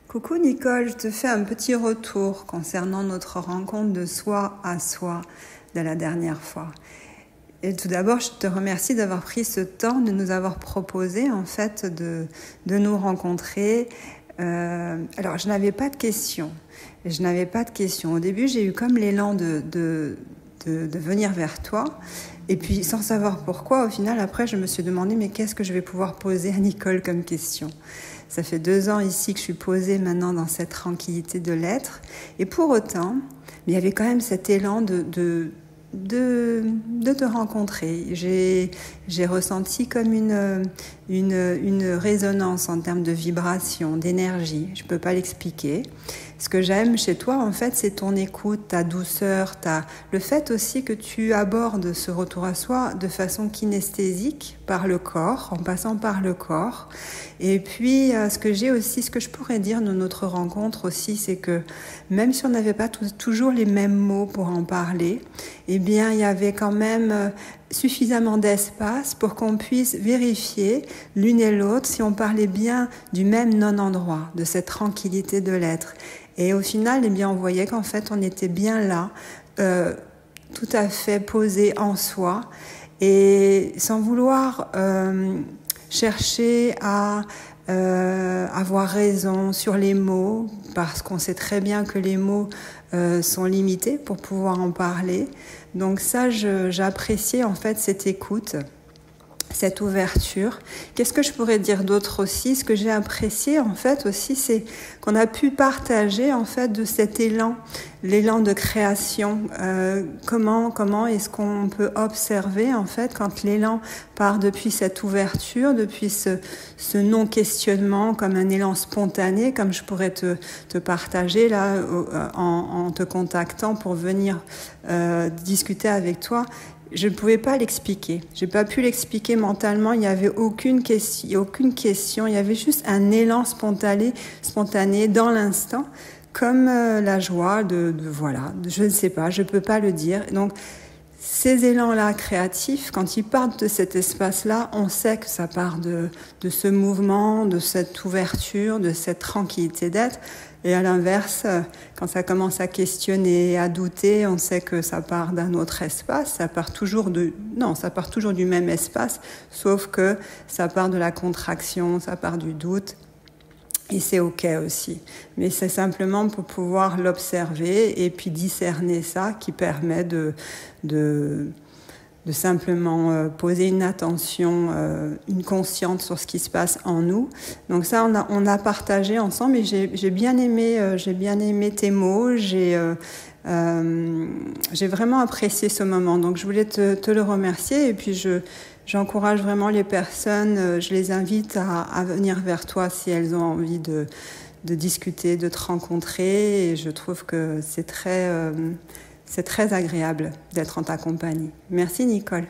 Coucou Nicole, je te fais un petit retour concernant notre rencontre de soi à soi de la dernière fois. Et tout d'abord, je te remercie d'avoir pris ce temps, de nous avoir proposé en fait de nous rencontrer. Alors, je n'avais pas de questions. Au début, j'ai eu comme l'élan de venir vers toi. Et puis, sans savoir pourquoi, au final, après, je me suis demandé, mais qu'est-ce que je vais pouvoir poser à Nicole comme question ? Ça fait 2 ans ici que je suis posée maintenant dans cette tranquillité de l'être. Et pour autant, il y avait quand même cet élan de te rencontrer. J'ai ressenti comme une résonance en termes de vibration, d'énergie. Je ne peux pas l'expliquer. Ce que j'aime chez toi, en fait, c'est ton écoute, ta douceur, le fait aussi que tu abordes ce retour à soi de façon kinesthésique, par le corps, en passant par le corps. Et puis, ce que je pourrais dire de notre rencontre aussi, c'est que même si on n'avait pas toujours les mêmes mots pour en parler, eh bien, il y avait quand même suffisamment d'espace pour qu'on puisse vérifier l'une et l'autre si on parlait bien du même non-endroit, de cette tranquillité de l'être. Et au final, eh bien, on voyait qu'en fait, on était bien là, tout à fait posé en soi, et sans vouloir chercher à avoir raison sur les mots, parce qu'on sait très bien que les mots sont limités pour pouvoir en parler. Donc ça, j'appréciais en fait cette écoute, cette ouverture. Qu'est-ce que je pourrais dire d'autre aussi ? Ce que j'ai apprécié en fait aussi, c'est qu'on a pu partager en fait de cet élan, l'élan de création. Comment est-ce qu'on peut observer en fait quand l'élan part depuis cette ouverture, depuis ce non-questionnement, comme un élan spontané, comme je pourrais te partager là en te contactant pour venir discuter avec toi. Je ne pouvais pas l'expliquer. J'ai pas pu l'expliquer mentalement. Il n'y avait aucune question. Il y avait juste un élan spontané dans l'instant, comme la joie voilà. Je ne sais pas. Je peux pas le dire. Donc, ces élans-là créatifs, quand ils partent de cet espace-là, on sait que ça part de ce mouvement, de cette ouverture, de cette tranquillité d'être. Et à l'inverse, quand ça commence à questionner, à douter, on sait que ça part d'un autre espace. Ça part toujours du même espace, sauf que ça part de la contraction, ça part du doute. Et c'est OK aussi. Mais c'est simplement pour pouvoir l'observer et puis discerner ça qui permet de simplement poser une attention, une conscience sur ce qui se passe en nous. Donc ça, on a partagé ensemble et j'ai bien aimé tes mots. J'ai vraiment apprécié ce moment. Donc je voulais te le remercier et puis j'encourage vraiment les personnes, je les invite à venir vers toi si elles ont envie de discuter, de te rencontrer. Et je trouve que c'est très agréable d'être en ta compagnie. Merci Nicole.